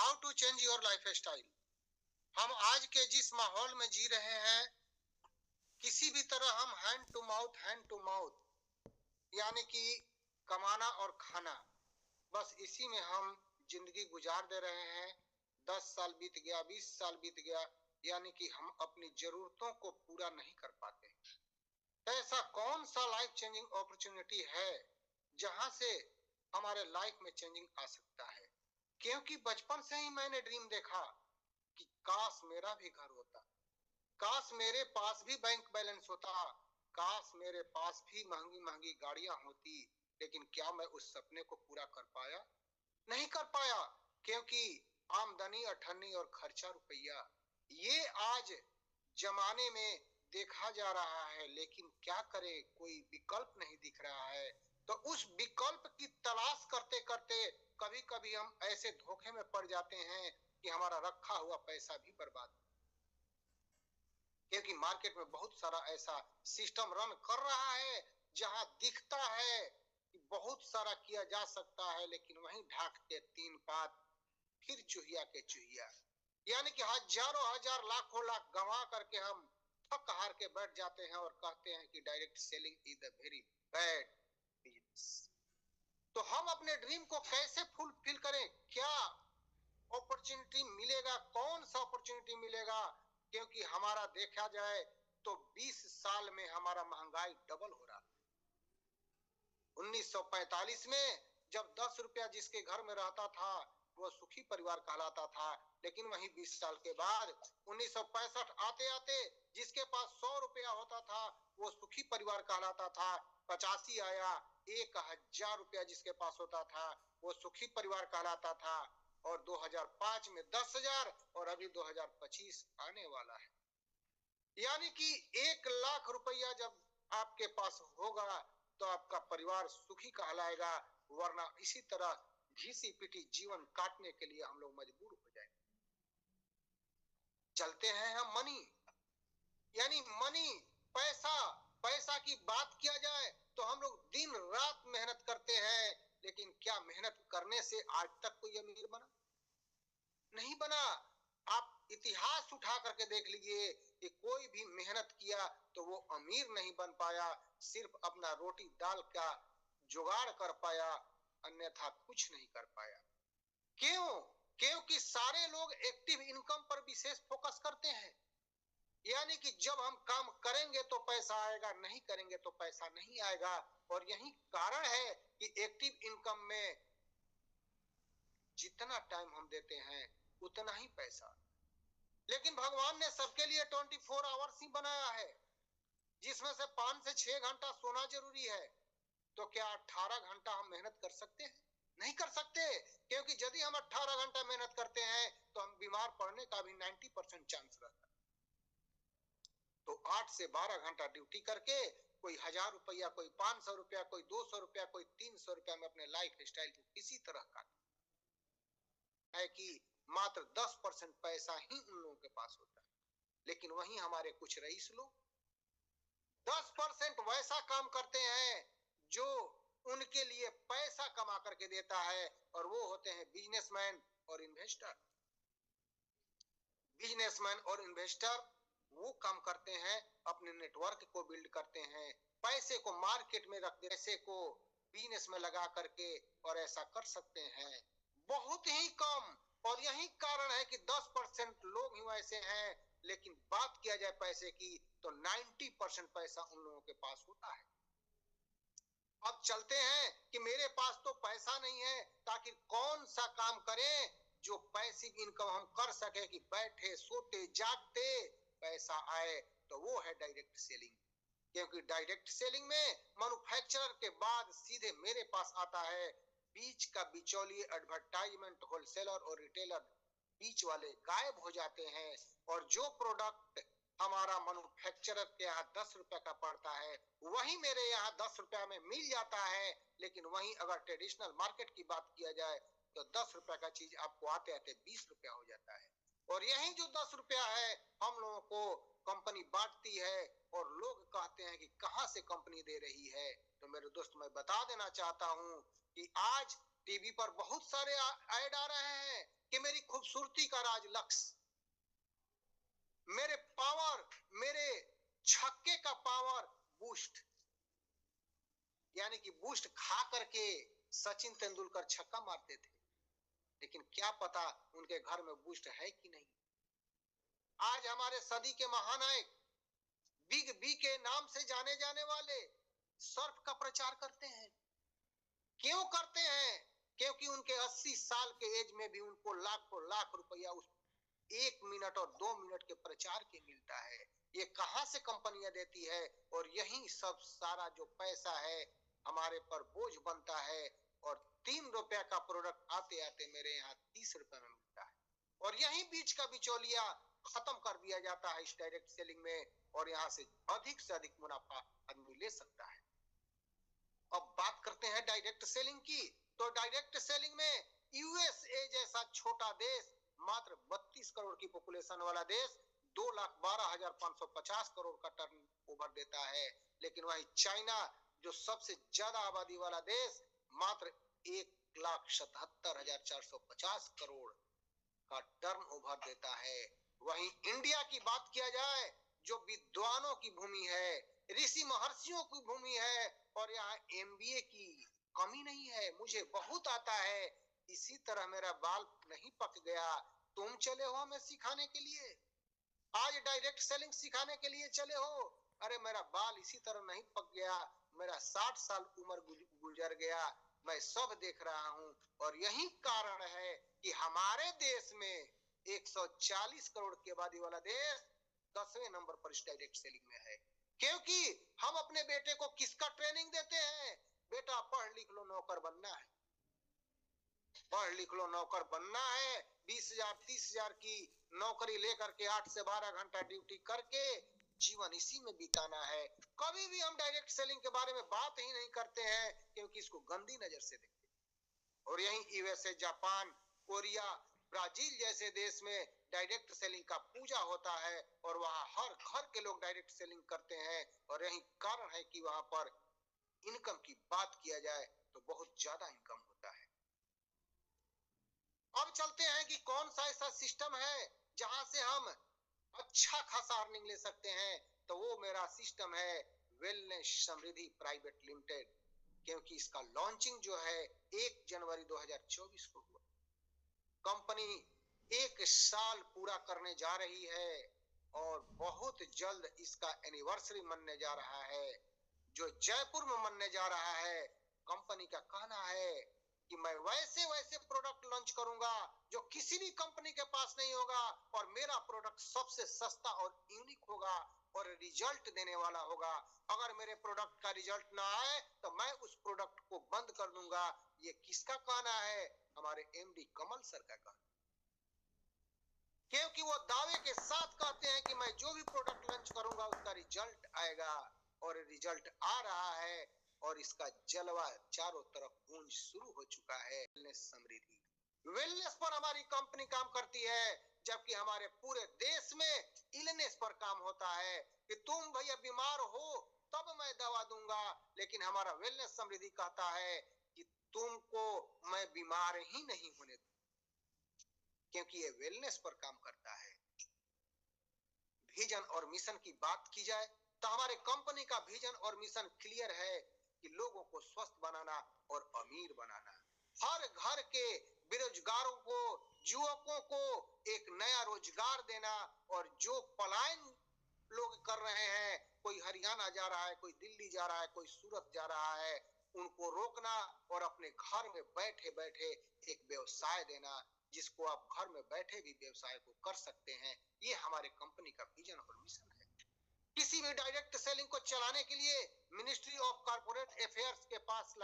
How to change your life style. हम आज के जिस माहौल में जी रहे हैं, किसी भी तरह हम हैंड टू माउथ यानी कि कमाना और खाना, बस इसी में हम जिंदगी गुजार दे रहे हैं। 10 साल बीत गया, 20 साल बीत गया, यानी कि हम अपनी जरूरतों को पूरा नहीं कर पाते। ऐसा कौन सा लाइफ चेंजिंग अपॉर्चुनिटी है जहां से हमारे लाइफ में चेंजिंग आ सकता है? क्योंकि बचपन से ही मैंने ड्रीम देखा कि काश मेरा भी घर होता, काश मेरे पास भी बैंक बैलेंस होता, काश मेरे पास भी महंगी महंगी गाड़ियां होती। लेकिन क्या मैं उस सपने को पूरा कर पाया? नहीं कर पाया, क्योंकि आमदनी अठन्नी और खर्चा रुपया, ये आज जमाने में देखा जा रहा है। लेकिन क्या करें, कोई विकल्प नहीं दिख रहा है। तो उस विकल्प की तलाश करते करते कभी कभी हम ऐसे धोखे में पड़ जाते हैं कि हमारा रखा हुआ पैसा भी बर्बाद, क्योंकि मार्केट में बहुत सारा ऐसा सिस्टम रन कर रहा है जहां दिखता है कि बहुत सारा किया जा सकता है, लेकिन वहीं ढाक के तीन पात फिर चूहिया के चूहिया, यानी कि हजारों हजार लाखों लाख गंवा करके हम थक हार के बैठ जाते हैं और कहते हैं कि direct selling is the very bad business. तो हम अपने ड्रीम को कैसे फुलफिल करें? क्या अपॉर्चुनिटी मिलेगा? कौन सा अपॉर्चुनिटी मिलेगा? क्योंकि हमारा देखा जाए तो 20 साल में हमारा महंगाई डबल हो रहा। 1945 में जब 10 रुपया जिसके घर में रहता था वो सुखी परिवार कहलाता था, लेकिन वहीं 20 साल के बाद 1965 आते आते जिसके पास 100 रुपया होता था वो सुखी परिवार कहलाता था। 85 आया, 1000 रुपया जिसके पास होता था वो सुखी परिवार कहलाता था। और 2005 में 10,000 और अभी 2025 आने वाला है। यानी कि 1 लाख रुपया जब आपके पास होगा तो आपका परिवार सुखी कहलाएगा, वरना इसी तरह घिसी पिटी जीवन काटने के लिए हम लोग मजबूर हो जाएंगे। चलते हैं हम मनी, यानी मनी, पैसा। पैसा की बात किया जाए तो हम लोग दिन रात मेहनत करते हैं, लेकिन क्या मेहनत करने से आज तक कोई अमीर बना? नहीं बना। आप इतिहास उठा करके देख लीजिए कि कोई भी मेहनत किया तो वो अमीर नहीं बन पाया, सिर्फ अपना रोटी दाल का जुगाड़ कर पाया, अन्यथा कुछ नहीं कर पाया। क्यों? क्योंकि सारे लोग एक्टिव इनकम पर विशेष फोकस करते हैं, यानी कि जब हम काम करेंगे तो पैसा आएगा, नहीं करेंगे तो पैसा नहीं आएगा। और यही कारण है कि एक्टिव इनकम में जितना टाइम हम देते हैं उतना ही पैसा। लेकिन भगवान ने सबके लिए 24 आवर्स ही बनाया है, जिसमें से 5 से 6 घंटा सोना जरूरी है। तो क्या 18 घंटा हम मेहनत कर सकते हैं? नहीं कर सकते, क्योंकि यदि हम 18 घंटा मेहनत करते हैं तो हम बीमार पड़ने का भी 90% चांस रहता है। तो 8 से 12 घंटा ड्यूटी करके कोई 1000 रुपया, कोई 500 रुपया, कोई 200 रुपया, कोई 300 रुपया में अपने लाइफ स्टाइल को किसी तरह का है कि मात्र 10% पैसा ही उन लोगों के पास होता है। लेकिन वहीं हमारे कुछ रईस लोग 10% वैसा काम करते हैं जो उनके लिए पैसा कमा करके देता है, और वो होते हैं बिजनेसमैन और इन्वेस्टर। बिजनेसमैन और इन्वेस्टर वो काम करते हैं, अपने नेटवर्क को बिल्ड करते हैं, पैसे को मार्केट में रख, पैसे को बिजनेस में लगा करके, और ऐसा कर सकते हैं बहुत ही कम। और यही कारण है कि 10% लोग ही वैसे हैं। लेकिन बात किया जाए पैसे की तो 90% पैसा उन लोगों के पास होता है। अब चलते हैं कि मेरे पास तो पैसा नहीं है, ताकि कौन सा काम करें जो पैसिव इनकम हम कर सके, कि बैठे सोते जागते पैसा आए। तो वो है डायरेक्ट सेलिंग। क्योंकि डायरेक्ट सेलिंग में मैन्युफैक्चरर के बाद सीधे मेरे पास आता है, बीच का बिचौलिए एडवर्टाइजमेंट होलसेलर और रिटेलर बीच वाले गायब हो जाते हैं। और जो प्रोडक्ट हमारा मैन्युफैक्चरर के यहाँ 10 रुपए का पड़ता है वही मेरे यहाँ 10 रुपया में मिल जाता है। लेकिन वहीं अगर ट्रेडिशनल मार्केट की बात किया जाए तो 10 रुपए का चीज आपको आते आते 20 रुपया हो जाता है। और यही जो 10 रुपया है हम लोगों को कंपनी बांटती है, और लोग कहते हैं कि कहां से कंपनी दे रही है। तो मेरे दोस्त मैं बता देना चाहता हूं कि आज टीवी पर बहुत सारे ऐड आ रहे हैं कि मेरी खूब पूर्ति का राज लक्ष्य, मेरे पावर, मेरे छक्के का पावर बूस्ट, यानी कि बूस्ट खा करके सचिन तेंदुलकर छक्का मारते थे, लेकिन क्या पता उनके घर में बूस्ट है कि नहीं। आज हमारे सदी के महानायक बिग बी के नाम से जाने जाने वाले सर्फ का प्रचार करते हैं। क्यों करते हैं? क्योंकि उनके 80 साल के एज में भी उनको लाखों लाख रुपया उस 1 मिनट और 2 मिनट के प्रचार के मिलता है। ये कहां से कंपनियां देती है? और यही सब सारा जो पैसा है हमारे पर बोझ बनता है, और 3 रुपया का प्रोडक्ट आते आते मेरे यहाँ 30 रुपए में मिलता है, और यही बीच का बिचौलिया खत्म कर दिया जाता है इस डायरेक्ट सेलिंग में, और यहाँ से अधिक मुनाफा आदमी ले सकता है। अब बात करते हैं डायरेक्ट सेलिंग की। तो डायरेक्ट सेलिंग में यूएसए जैसा छोटा देश, मात्र 32 करोड़ की पॉपुलेशन वाला देश 2,12,550 करोड़ का टर्न ओवर देता है, लेकिन वही चाइना जो सबसे ज्यादा आबादी वाला देश मात्र 1,77,450 करोड़ का टर्न ओवर देता है। वहीं इंडिया की बात किया जाए जो विद्वानों की भूमि है, ऋषि महर्षियों की भूमि है, और यहाँ एमबीए की कमी नहीं है, मुझे बहुत आता है, इसी तरह मेरा बाल नहीं पक गया, तुम चले हो हमें सिखाने के लिए, आज डायरेक्ट सेलिंग सिखाने के लिए चले हो, अरे मेरा बाल इसी तरह नहीं पक गया, मेरा 60 साल उम्र गुजर गया, मैं सब देख रहा हूं। और यही कारण है कि हमारे देश में 140 करोड़ की आबादी वाला देश 10वें नंबर पर इस डायरेक्ट सेलिंग में है, क्योंकि हम अपने बेटे को किसका ट्रेनिंग देते हैं? बेटा पढ़ लिख लो, नौकर बनना है, पढ़ लिख लो, नौकर बनना है, 20,000 30,000 की नौकरी लेकर के 8 से 12 घंटा ड्यूटी करके जीवन इसी में बिताना है। कभी भी हम डायरेक्ट सेलिंग के बारे में बात ही नहीं करते हैं, क्योंकि इसको गंदी नजर से देखते हैं। और यही यूएसए, जापान, कोरिया, ब्राजील जैसे देश में डायरेक्ट सेलिंग का पूजा होता है, और वहां हर घर के लोग डायरेक्ट सेलिंग करते हैं, और यही कारण है कि वहां पर इनकम की बात किया जाए तो बहुत ज्यादा इनकम होता है। अब चलते हैं कि कौन सा ऐसा सिस्टम है जहां से हम अच्छा खासा अर्निंग ले सकते हैं, तो वो मेरा सिस्टम है वेलनेस समृद्धि प्राइवेट लिमिटेड, क्योंकि इसका लॉन्चिंग जो है 1 जनवरी 2024 को हुआ। कंपनी 1 साल पूरा करने जा रही है, और बहुत जल्द इसका एनिवर्सरी मनने जा रहा है, जो जयपुर में मनने जा रहा है। कंपनी का कहना है कि मैं वैसे वैसे प्रोडक्ट लॉन्च करूंगा जो किसी भी कंपनी के पास नहीं होगा, और मेरा प्रोडक्ट सबसे सस्ता और यूनिक होगा और रिजल्ट देने वाला होगा। अगर मेरे प्रोडक्ट का रिजल्ट ना आए तो मैं उस प्रोडक्ट को बंद कर दूंगा। ये किसका कहना है? हमारे एमडी कमल सर का कहना, क्योंकि वो दावे के साथ कहते हैं कि मैं जो भी प्रोडक्ट लॉन्च करूंगा उसका रिजल्ट आएगा, और रिजल्ट आ रहा है, और इसका जलवा चारों तरफ गूंज शुरू हो चुका है। वेलनेस समृद्धि, वेलनेस पर हमारी कंपनी काम करती है, जबकि हमारे पूरे देश में इलनेस पर काम होता है कि तुम भैया बीमार हो तब मैं दवा दूंगा, लेकिन हमारा वेलनेस समृद्धि कहता है कि तुमको मैं बीमार ही नहीं होने दूंगा, क्योंकि ये वेलनेस पर काम करता है। विजन और मिशन की बात की जाए तो हमारे कंपनी का विजन और मिशन क्लियर है कि लोगों को स्वस्थ बनाना और अमीर बनाना, हर घर के बेरोजगारों को, युवकों को एक नया रोजगार देना, और जो पलायन लोग कर रहे हैं, कोई हरियाणा जा रहा है, कोई दिल्ली जा रहा है, कोई सूरत जा रहा है, उनको रोकना और अपने घर में बैठे बैठे एक व्यवसाय देना, जिसको आप घर में बैठे भी व्यवसाय को कर सकते हैं। ये हमारे कंपनी का विजन और मिशन है। किसी भी डायरेक्ट सेलिंग को चलाने के लिए मिनिस्ट्री ऑफ कॉर्पोरेट अफेयर्स के पास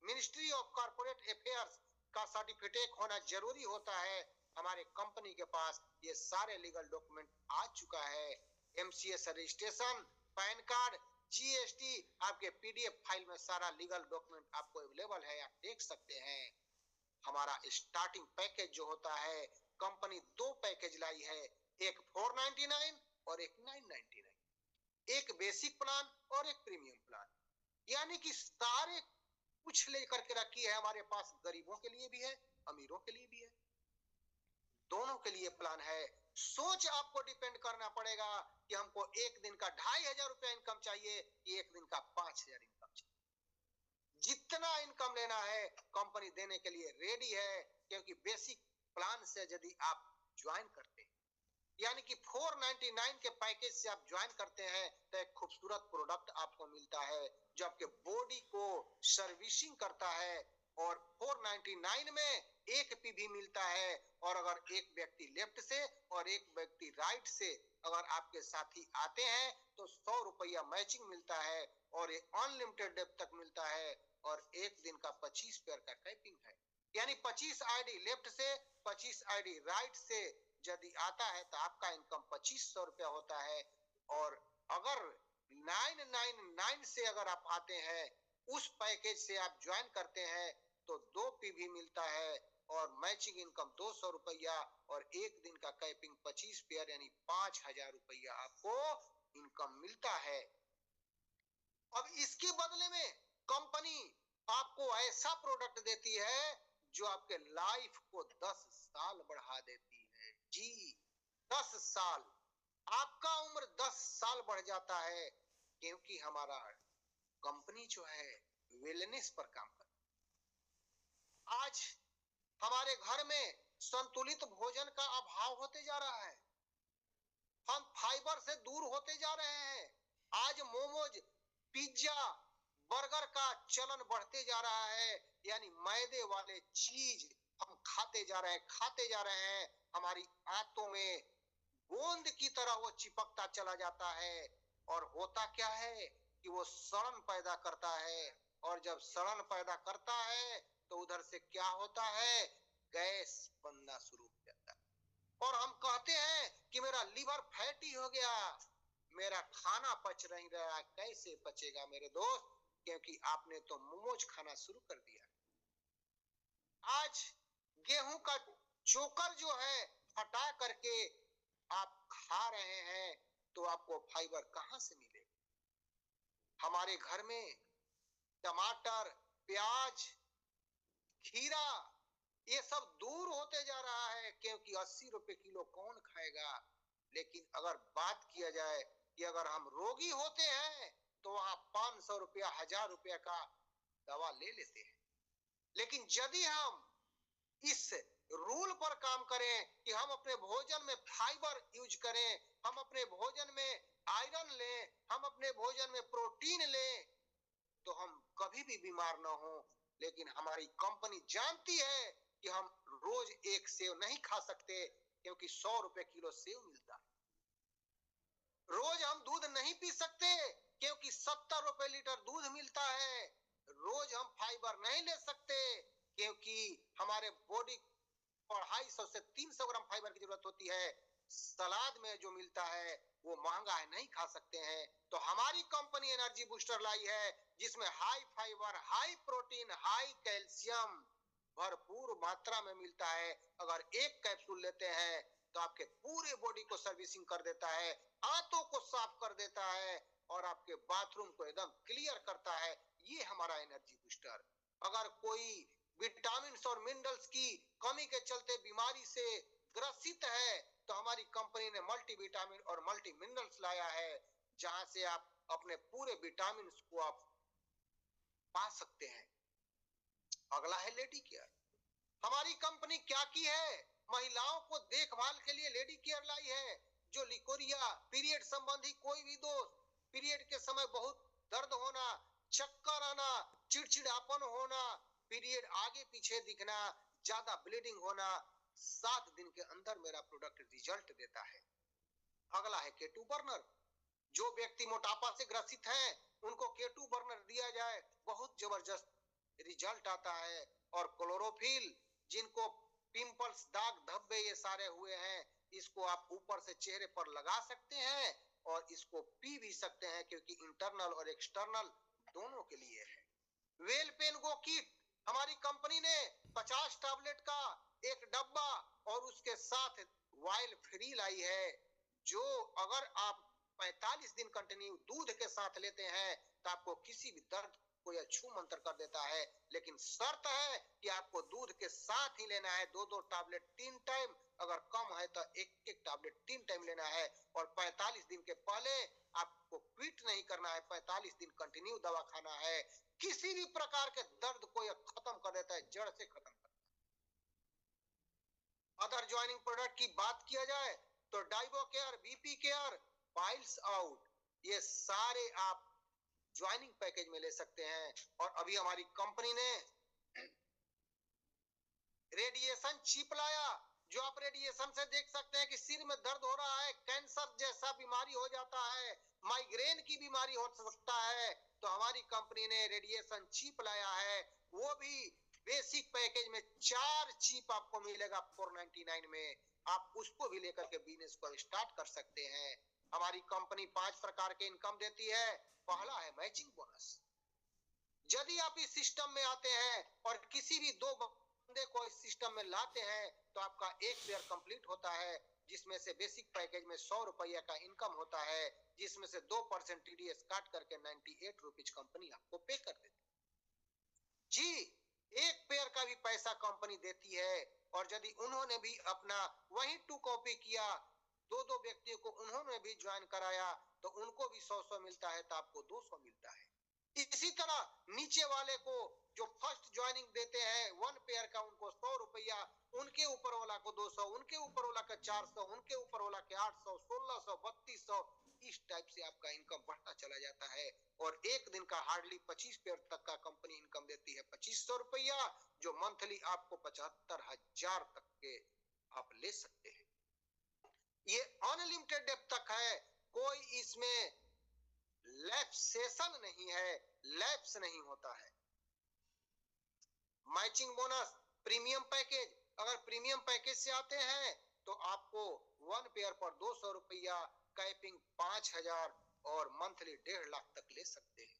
मिनिस्ट्री ऑफ कॉर्पोरेट अफेयर्स का सर्टिफिकेट होना जरूरी होता है। हमारे कंपनी के पास ये सारे लीगल डॉक्यूमेंट आ चुका है। MCS registration, pan card, GST, आपके पीडीएफ फाइल में सारा लीगल डॉक्यूमेंट आपको अवेलेबल है, आप देख सकते हैं। हमारा स्टार्टिंग पैकेज जो होता है, कंपनी 2 पैकेज लाई है, एक 499 और एक 999, एक बेसिक प्लान और एक प्रीमियम प्लान, यानी कि सारे कुछ लेकर के रखी है हमारे पास, गरीबों के लिए भी है, अमीरों के लिए भी है। आपके लिए प्लान है। सोच आपको डिपेंड करना पड़ेगा कि हमको एक दिन का 2500 रुपया इनकम चाहिए कि एक दिन का 5000 इनकम चाहिए। जितना इनकम लेना है कंपनी देने के लिए रेडी है, क्योंकि बेसिक प्लान से यदि आप ज्वाइन करते हैं, यानी कि 499 के पैकेज से आप ज्वाइन करते हैं, तो एक खूबसूरत प्रोडक्ट आपको मिलता है जो आपके बॉडी को सर्विसिंग करता है। और 499 में एक पीवी मिलता है, और अगर एक व्यक्ति लेफ्ट से और एक व्यक्ति राइट से अगर आपके साथी आते हैं तो 100 रुपया मैचिंग मिलता है, और ये अनलिमिटेड डेप तक मिलता है, और एक दिन का 25 पेयर का कैपिंग है। यानी 25 आईडी लेफ्ट से 25 आईडी राइट से यदि आता है तो आपका इनकम 2500 रुपया होता है। और अगर 999 से अगर आप आते हैं, उस पैकेज से आप ज्वाइन करते हैं, तो 2 पीवी मिलता है और मैचिंग इनकम 200 रुपया, और एक दिन का कैपिंग 25 पेयर यानी 5000 रुपया आपको इनकम मिलता है। अब इसके बदले में कंपनी आपको ऐसा प्रोडक्ट देती है जो आपके लाइफ को 10 साल बढ़ा देती है। जी, 10 साल, आपका उम्र 10 साल बढ़ जाता है, क्योंकि हमारा कंपनी जो है वेलनेस पर काम करती है। आज हमारे घर में संतुलित भोजन का अभाव होते जा रहा है, हम फाइबर से दूर होते जा रहे हैं। आज मोमोज, पिज्जा, बर्गर का चलन बढ़ते जा रहा है, यानी मैदे वाले चीज हम खाते जा रहे हैं। हमारी आंतों में गोंद की तरह वो चिपकता चला जाता है, और होता क्या है कि वो सड़न पैदा करता है, और जब सड़न पैदा करता है तो उधर से क्या होता है, गैस बनना शुरू हो जाता है। और हम कहते हैं कि मेरा लीवर फैटी हो गया, मेरा खाना पच नहीं रहा। कैसे पचेगा मेरे दोस्त, क्योंकि आपने तो मोमोज खाना शुरू कर दिया। आज गेहूं का चोकर जो है हटा करके आप खा रहे हैं, तो आपको फाइबर कहां से मिलेगा। हमारे घर में टमाटर, प्याज, खीरा, ये सब दूर होते जा रहा है, क्योंकि 80 रुपए किलो कौन खाएगा। लेकिन अगर बात किया जाए कि अगर हम रोगी होते हैं तो वहां 500 रुपया, 1000 रुपया का दवा ले लेते हैं। लेकिन यदि हम इस रूल पर काम करें कि हम अपने भोजन में फाइबर यूज करें, हम अपने भोजन में आयरन लें, हम अपने भोजन में प्रोटीन लें, तो हम कभी भी बीमार ना हो। लेकिन हमारी कंपनी जानती है कि हम रोज एक सेव नहीं खा सकते, क्योंकि 100 रुपए किलो सेव मिलता है। रोज हम दूध नहीं पी सकते, क्योंकि 70 रुपए लीटर दूध मिलता है। रोज हम फाइबर नहीं ले सकते, क्योंकि हमारे बॉडी को 250 से 300 ग्राम फाइबर की जरूरत होती है। सलाद में जो मिलता है वो महंगा है, नहीं खा सकते हैं। तो हमारी कंपनी एनर्जी बूस्टर लाई है, जिसमें high fibre, high protein, high calcium भरपूर मात्रा में मिलता है। अगर एक कैप्सूल लेते हैं तो आपके पूरे बॉडी को सर्विसिंग कर देता है, आंतों को साफ कर देता है, और आपके बाथरूम को एकदम क्लियर करता है। ये हमारा एनर्जी बूस्टर। अगर कोई विटामिन और मिनरल्स की कमी के चलते बीमारी से ग्रसित है, तो हमारी कंपनी ने मल्टी विटामिन और मल्टी मिनरल्स लाया है, जहां से आप अपने पूरे विटामिन को आप पा सकते हैं। अगला है लेडी केयर। हमारी कंपनी क्या की है, महिलाओं को देखभाल के लिए लेडी केयर लाई है, जो लिकोरिया, पीरियड संबंधी कोई भी दोष, पीरियड के समय बहुत दर्द होना, चक्कर आना, चिड़चिड़ापन होना, पीरियड आगे पीछे दिखना, ज्यादा ब्लीडिंग होना, 7 दिन के अंदर मेरा प्रोडक्ट रिजल्ट देता है। अगला है केटू बर्नर। जो व्यक्ति मोटापा से ग्रसित है, उनको केटू बर्नर दिया जाए, बहुत जबरदस्त रिजल्ट आता है। और क्लोरोफिल, जिनको पिंपल्स, दाग धब्बे ये सारे हुए हैं, इसको आप ऊपर से चेहरे पर लगा सकते हैं, और इसको पी भी सकते हैं, क्योंकि इंटरनल और एक्सटर्नल दोनों के लिए है। वेल पेन गो किट, हमारी कंपनी ने 50 टैबलेट का एक डब्बा और उसके साथ वाइल फ्री लाई है, जो अगर आप 45 दिन कंटिन्यू दूध के साथ लेते हैं तो आपको किसी भी दर्द को यह छू मंतर कर देता है, लेकिन शर्त है कि आपको दूध के साथ ही लेना है, 2-2 टैबलेट 3 टाइम, अगर कम है तो 1-1 टैबलेट 3 टाइम लेना है, और 45 दिन के पहले आपको क्विट नहीं करना है, 45 दिन कंटिन्यू दवा खाना है। किसी भी प्रकार के दर्द को यह खत्म कर देता है, जड़ से खत्म कर। अदर ज्वाइनिंग प्रोडक्ट की बात किया जाए तो Diabo care, BP care, piles out, ये सारे आप ज्वाइनिंग पैकेज में ले सकते हैं। और अभी हमारी कंपनी ने रेडिएशन चिप लाया, जो आप रेडिएशन से देख सकते हैं कि सिर में दर्द हो रहा है, कैंसर जैसा बीमारी हो जाता है, माइग्रेन की बीमारी हो सकता है, तो हमारी कंपनी ने रेडिएशन चिप लाया है। वो भी बेसिक पैकेज में 4 चिप आपको मिलेगा 499 में, आप उसको भी लेकर के बिजनेस को स्टार्ट कर सकते हैं। हमारी कंपनी 5 प्रकार के इनकम देती है। पहला है मैचिंग बोनस। यदि आप इस सिस्टम में आते हैं और किसी भी 2 बंदे को इस सिस्टम में लाते हैं तो आपका एक पेयर कंप्लीट होता है, जिसमें से बेसिक पैकेज में 100 रुपया का इनकम होता है, जिसमें से 2% टीडीएस काट करके 98 रुपीज कंपनी आपको पे कर देती है। जी, एक पेयर का भी पैसा कंपनी देती है। और यदि उन्होंने भी अपना वही 2 कॉपी किया, 2-2 व्यक्तियों को उन्होंने भी ज्वाइन कराया, तो उनको भी 100-100 मिलता है, तो आपको 200 मिलता है। इसी तरह नीचे वाले को जो फर्स्ट ज्वाइनिंग देते हैं 1 पेयर का, उनको 100 रुपया, उनके ऊपर वाला को 200, उनके ऊपर वाला का 400, उनके ऊपर वाला के 800, 1600, 3200, इस टाइप से आपका इनकम बढ़ता चला जाता है। और एक दिन का हार्डली 25 पेयर तक का कंपनी इनकम देती है 2500 रुपया, जो मंथली आपको 75,000 तक के आप ले सकते हैं। ये अनलिमिटेड डेप्थ तक है, कोई इसमें लैप्सेशन नहीं है, लैप्स नहीं होता है। मैचिंग बोनस, प्रीमियम पैकेज, अगर प्रीमियम पैकेज से आते हैं तो आपको 1 पेयर पर 200 रुपया, कैपिंग 5000 और मंथली 1.5 लाख तक ले सकते हैं।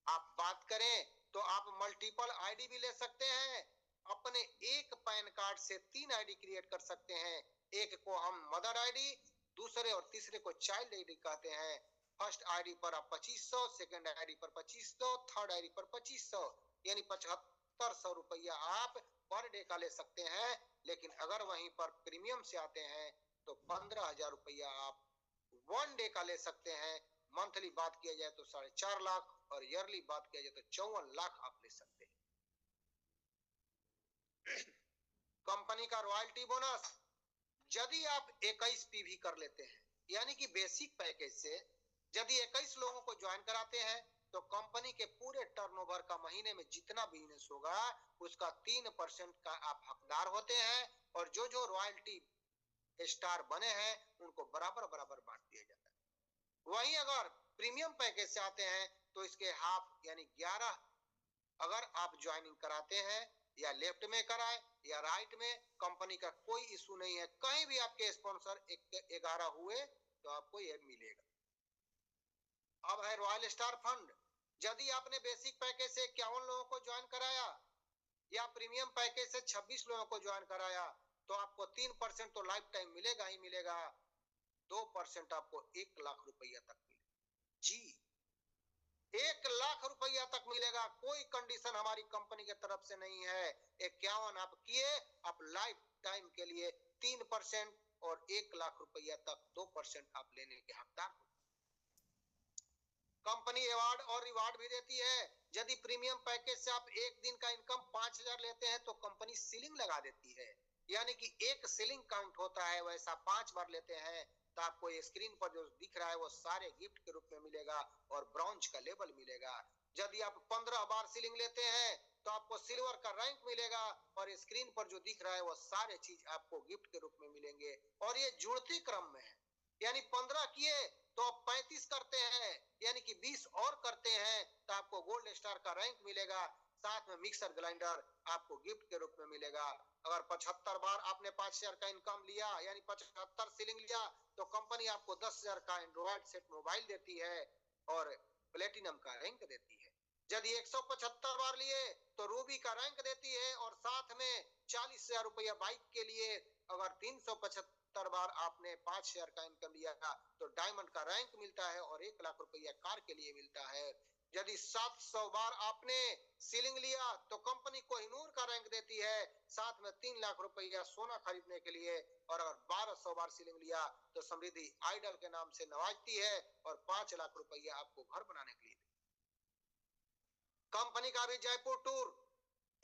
आप बात करें तो आप मल्टीपल आईडी भी ले सकते हैं। अपने एक पैन कार्ड से 3 आईडी क्रिएट कर सकते हैं। एक को हम मदर आईडी, दूसरे और तीसरे को चाइल्ड आईडी कहते हैं। फर्स्ट आईडी पर आप 2500, सेकंड आईडी पर 2500, थर्ड आईडी पर 2500, यानी 7500 रुपया आप पर डे का ले सकते हैं। लेकिन अगर वहीं पर प्रीमियम से आते हैं तो 15,000 रुपया आप 1 डे का ले सकते हैं। मंथली बात किया जाए तो 4.5 लाख, और ईयरली बात किया जाए तो 54 लाख आप ले सकते हैं। कंपनी का रॉयल्टी बोनस, यदि आप 21 पीवी कर लेते हैं, यानी कि बेसिक पैकेज से यदि 21 लोगों को ज्वाइन कराते हैं, तो कंपनी के पूरे टर्नओवर का महीने में जितना बिजनेस होगा उसका 3% का आप हकदार होते हैं। और जो जो रॉयल्टी स्टार बने हैं उनको बराबर बराबर बांट दिया जाता है। वहीं अगर प्रीमियम पैकेज से आते हैं तो इसके हाफ यानी 11 अगर आप ज्वाइनिंग कराते हैं, या लेफ्ट में कराए या राइट में, कंपनी का कोई इशू नहीं है। कहीं भी आपके स्पॉन्सर 11 हुए तो आपको यह मिलेगा। अब है रॉयल स्टार फंड। यदि आपने बेसिक पैकेज से 51 लोगों को ज्वाइन कराया या प्रीमियम पैकेज से 26 लोगों को ज्वाइन कराया, तो आपको 3% तो लाइफ टाइम मिलेगा ही मिलेगा। 2% आपको 1 लाख रुपया तक मिलेगा। जी, 1 लाख रुपया तक मिलेगा। कोई कंडीशन हमारी कंपनी की तरफ से नहीं है। 51 आप किए, आप लाइफ टाइम के लिए 3% और 1 लाख रुपया तक 2% आप लेने के हकदार हो। कंपनी अवार्ड और रिवार्ड भी देती है। यदि प्रीमियम पैकेज से आप एक दिन का इनकम 5,000 लेते हैं तो कंपनी सीलिंग लगा देती है, यानी कि एक सीलिंग काउंट होता है, वैसा 5 बार लेते हैं तो आपको ये स्क्रीन पर जो दिख रहा है वो सारे गिफ्ट के रूप में मिलेगा और ब्रॉन्ज का लेबल मिलेगा। यदि आप 15 बार सीलिंग लेते हैं तो आपको सिल्वर का रैंक मिलेगा और स्क्रीन पर जो दिख रहा है वो सारे चीज आपको गिफ्ट के रूप में मिलेंगे। और ये जुड़ती क्रम में है, यानी 15 किए तो आप 35 करते हैं, यानी कि 20 और करते हैं तो आपको गोल्ड स्टार का रैंक मिलेगा। साथ में मिक्सर ग्राइंडर आपको गिफ्ट के रूप में मिलेगा। अगर 75 बार आपने 5,000 का इनकम लिया, यानी 75 सीलिंग लिया, तो कंपनी आपको 10,000 का एंड्रॉइड सेट मोबाइल देती है और प्लेटिनम का रैंक देती है। यदि 175 बार लिए तो रूबी का रैंक देती है और साथ में 40,000 रुपया बाइक के लिए। अगर 375 बार आपने 5,000 का इनकम लिया तो डायमंड का रैंक मिलता है और 1 लाख रुपया कार के लिए मिलता है। यदि 700 बार आपने सीलिंग लिया तो कंपनी कोहिनूर का रैंक देती है, साथ में 3 लाख रुपया सोना खरीदने के लिए। और अगर 1200 बार सीलिंग लिया तो समृद्धि आइडल के नाम से नवाजती है और 5 लाख रुपया आपको घर बनाने के लिए। कंपनी का भी जयपुर टूर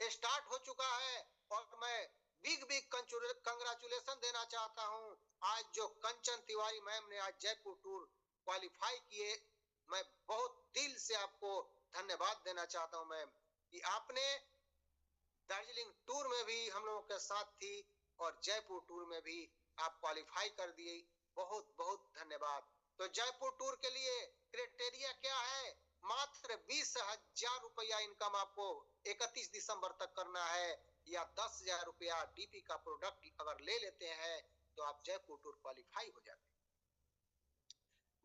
स्टार्ट हो चुका है और मैं बिग बिग कंग्रेचुलेशन देना चाहता हूं। आज जो कंचन तिवारी मैम ने आज जयपुर टूर क्वालिफाई किए, मैं बहुत दिल से आपको धन्यवाद देना चाहता हूं मैम, कि आपने दार्जिलिंग टूर में भी हम लोगों के साथ थी और जयपुर टूर में भी आप क्वालिफाई कर दिए। बहुत बहुत धन्यवाद। तो जयपुर टूर के लिए क्राइटेरिया क्या है? मात्र 20,000 रुपया इनकम आपको 31 दिसंबर तक करना है, या 10,000 रुपया डीपी का प्रोडक्ट अगर ले लेते हैं तो आप जयपुर टूर क्वालिफाई हो जाते हैं।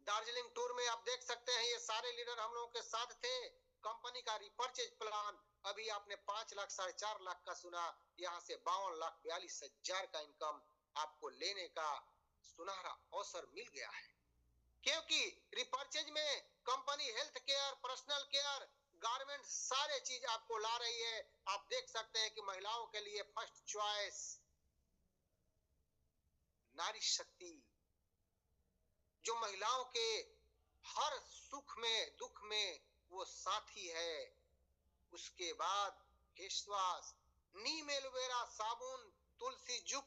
दार्जिलिंग टूर में आप देख सकते हैं ये सारे लीडर हम लोगों के साथ थे। कंपनी का रिपर्चेज प्लान अभी आपने 5 लाख 4.5 लाख का सुना, यहाँ से 52,42,000 का इनकम आपको लेने का सुनहरा अवसर मिल गया है। क्योंकि रिपर्चेज में company health care, personal care, garment सारे चीज आपको ला रही है। आप देख सकते हैं कि महिलाओं के लिए फर्स्ट चॉइस नारी शक्ति, जो महिलाओं के हर सुख में दुख में वो साथी है। उसके बाद फेस वॉश, नीम एलोवेरा साबुन, तुलसी जुक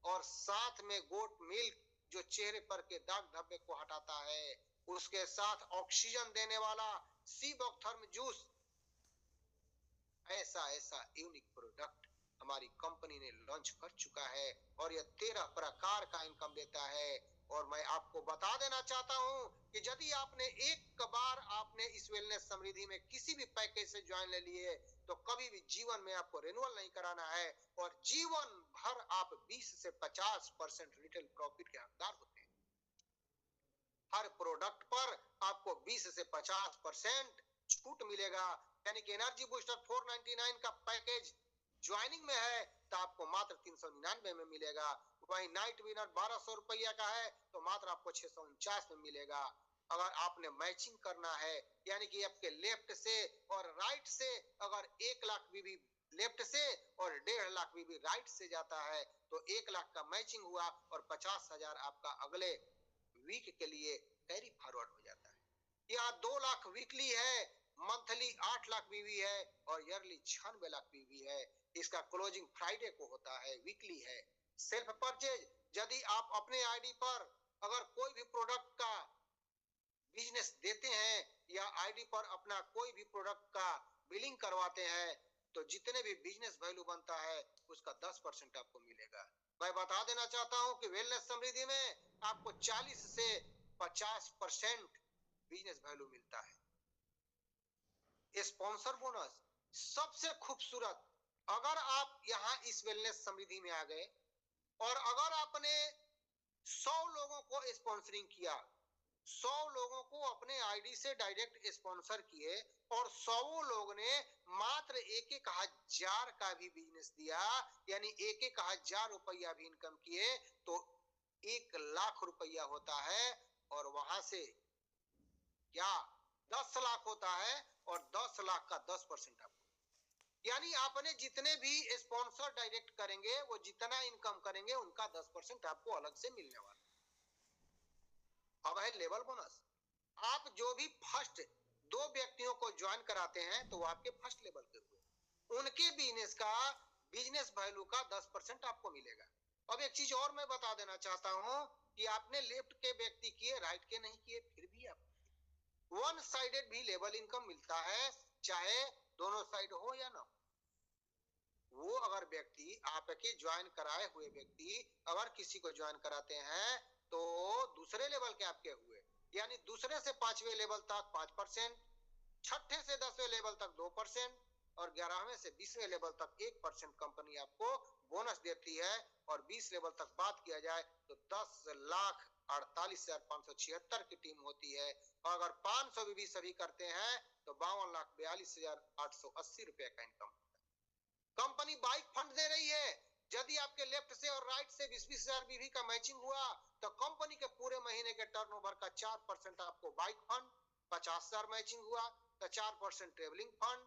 और साथ में गोट मिल्क जो चेहरे पर के दाग धब्बे को हटाता है। उसके साथ ऑक्सीजन देने वाला सी बॉक्थर्म जूस। ऐसा ऐसा यूनिक प्रोडक्ट हमारी कंपनी ने लॉन्च कर चुका है और यह 13 प्रकार का इनकम देता है। और मैं आपको बता देना चाहता हूं कि यदि आपने एक बार आपने इस वेलनेस समृद्धि में किसी भी पैकेज से ज्वाइन ले लिए तो कभी भी जीवन में आपको रिन्यूअल नहीं कराना है और जीवन भर आप 20 से 50% रिटेल प्रॉफिट के हकदार होते हैं। हर प्रोडक्ट पर आपको 20 से 50% छूट मिलेगा। यानी कि एनर्जी बूस्टर 499 का पैकेज ज्वाइनिंग में है तो आपको मात्र 399 में मिलेगा। वही नाइट विनर 1200 रुपया का है तो मात्र आपको 649 में मिलेगा। अगर आपने मैचिंग करना है, यानी कि आपके लेफ्ट से और राइट से अगर 1 लाख बीबी लेफ्ट से और 1.5 लाख बीबी राइट से जाता है तो 1 लाख का मैचिंग हुआ और 50,000 आपका अगले वीक के लिए कैरी फॉरवर्ड हो जाता है। यहाँ 2 लाख वीकली है, मंथली 8 लाख बीवी है और ईयरली 96 लाख बीवी है। इसका क्लोजिंग फ्राइडे को होता है, वीकली है। सेल्फ परचेज, यदि आप अपने आईडी पर अगर कोई भी प्रोडक्ट का बिजनेस देते हैं या आईडी पर अपना कोई भी प्रोडक्ट का बिलिंग करवाते हैं तो जितने भी बिजनेस वैल्यू बनता है उसका 10% आपको मिलेगा। मैं बता देना चाहता हूं कि वेलनेस समृद्धि में आपको 40 से 50% बिजनेस वैल्यू मिलता है। स्पॉन्सर बोनस सबसे खूबसूरत, अगर आप यहां इस वेलनेस समृद्धि में आ गए और अगर आपने 100 लोगों को स्पॉन्सरिंग किया, 100 लोगों को अपने आईडी से डायरेक्ट स्पॉन्सर किए और 100 लोग ने मात्र 1,000 का भी बिजनेस दिया, यानी 1,000 रुपया भी इनकम किए तो 1 लाख रुपया होता है। और वहां से क्या 10 लाख होता है और 10 लाख का 10% आपको, यानी आपने जितने भी स्पॉन्सर डायरेक्ट करेंगे वो जितना इनकम करेंगे उनका 10% आपको अलग से मिलने वाला। अब है लेवल बोनस। आप जो भी फर्स्ट 2 व्यक्तियों को ज्वाइन कराते हैं तो वो आपके फर्स्ट लेवल के हुए, उनके बिजनेस का बिजनेस वैल्यू का 10% आपको मिलेगा। अब एक चीज और मैं बता देना चाहता हूं कि आपने लेफ्ट के व्यक्ति किए, राइट के नहीं किए, फिर भी आप वन साइडेड भी लेवल इनकम मिलता है, चाहे दोनों साइड हो या ना। वो अगर व्यक्ति आपके ज्वाइन कराए हुए व्यक्ति अगर किसी को ज्वाइन कराते हैं तो दूसरे लेवल के आपके हुए, यानी दूसरे से 5वें लेवल तक 5%, छठे से 10वें लेवल तक 2% और 11वें से 20वें लेवल तक 1% कंपनी आपको बोनस देती है। और 20 लेवल तक बात किया जाए तो 10,48,576 की टीम होती है। और अगर 500 भी सभी करते हैं तो 52,42,880 रुपए का इनकम। कंपनी बाइक फंड दे रही है, यदि आपके लेफ्ट से और राइट से 20-20 हजार बीवी का मैचिंग हुआ तो कंपनी के पूरे महीने के टर्नओवर का 4% आपको बाइक फंड, 50,000 मैचिंग हुआ तो 4% ट्रेवलिंग फंड,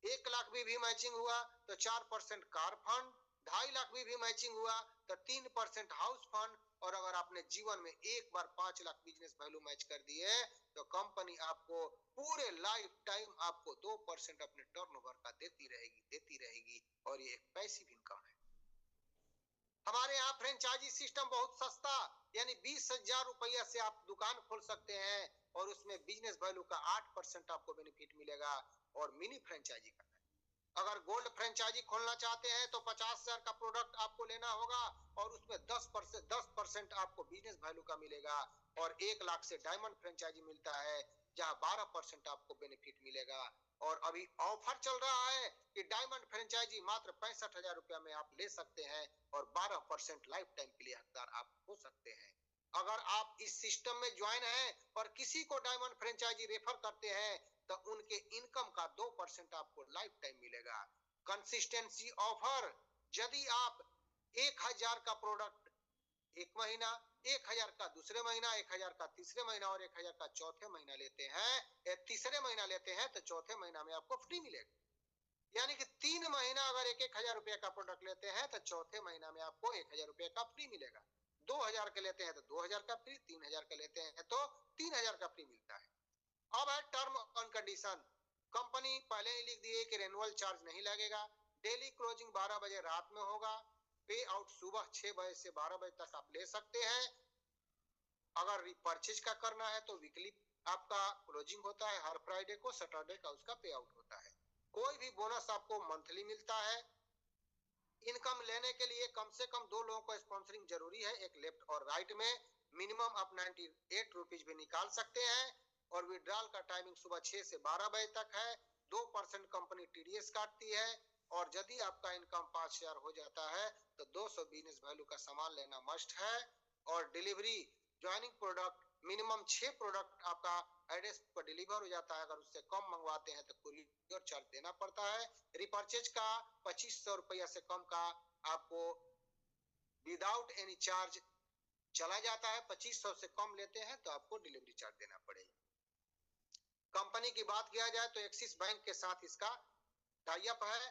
1 लाख भी मैचिंग हुआ तो 4% कार फंड, 2.5 लाख भी मैचिंग हुआ तो 3% हाउस फंड, और अगर आपने जीवन में एक बार 5 लाख बिजनेस वैल्यू मैच कर दिए तो कंपनी आपको पूरे लाइफ टाइम आपको 2% अपने टर्नओवर का देती रहेगी, और ये एक पैसिव इनकम है। हमारे यहाँ फ्रेंचाइजी सिस्टम बहुत सस्ता, यानी 20,000 रुपया से आप दुकान खोल सकते हैं और उसमें बिजनेस वैल्यू का 8% आपको बेनिफिट मिलेगा, और मिनी फ्रेंचाइजी करना है। अगर गोल्ड फ्रेंचाइजी खोलना चाहते हैं तो 50,000 का प्रोडक्ट आपको लेना होगा और उसमें 10% आपको बिजनेस वैल्यू का मिलेगा, और 1 लाख से डायमंड फ्रेंचाइजी मिलता है जहां 12% आपको बेनिफिट मिलेगा। और अभी ऑफर चल रहा है कि डायमंड फ्रेंचाइजी मात्र 65,000 रुपया में आप ले सकते हैं और 12% लाइफ टाइम के लिए हकदार आप हो सकते हैं। अगर आप इस सिस्टम में ज्वाइन हैं और किसी को डायमंड फ्रेंचाइजी रेफर करते हैं तो उनके इनकम का 2% आपको लाइफ टाइम मिलेगा। कंसिस्टेंसी ऑफर, यदि आप 1,000 का प्रोडक्ट एक महीना, 1,000 का दूसरे महीना, 1,000 का तीसरे महीना और 1,000 का चौथे महीना लेते हैं, तीसरे महीना लेते हैं तो चौथे महीना में आपको फ्री मिलेगा। यानी कि 3 महीना अगर 1,000 रुपए का प्रोडक्ट लेते हैं तो चौथे महीना में आपको 1,000 रुपए का फ्री मिलेगा। 2,000 के लेते हैं तो 2,000 का फ्री, 3,000 का लेते हैं तो 3,000 का फ्री मिलता है। अब है टर्म एंड कंडीशन। कंपनी पहले ही लिख दी है कि रेन्युअल चार्ज नहीं लगेगा, डेली क्लोजिंग 12 बजे रात में होगा, पे आउट सुबह 6 बजे से 12 बजे तक आप ले सकते हैं। अगर रिपर्चेज का करना है तो वीकली आपका क्लोजिंग होता है, हर फ्राइडे को, सैटरडे का उसका पे आउट होता है। कोई भी बोनस आपको मंथली मिलता है। इनकम लेने के लिए कम से कम 2 लोगों को स्पॉन्सरिंग जरूरी है, एक लेफ्ट और राइट में। मिनिमम आप 98 रुपीज भी निकाल सकते हैं, और विड्रॉल का टाइमिंग सुबह 6 से 12 बजे तक है। 2% कंपनी टीडीएस काटती है, और यदि आपका इनकम 5,000 हो जाता है तो 200 बिजनेस वैल्यू का सामान लेना मस्ट है। और delivery, joining product, minimum 6 product आपका एड्रेस पर डिलीवर हो जाता है। अगर उससे कम मंगवाते हैं तो कुरियर चार्ज देना पड़ता है। रिपर्चेज का 2,500 रुपया से कम का आपको विदाउट एनी चार्ज चला जाता है। 2,500 से कम लेते हैं तो आपको डिलीवरी चार्ज देना पड़ेगा। कंपनी की बात किया जाए तो एक्सिस बैंक के साथ इसका टाई अप है,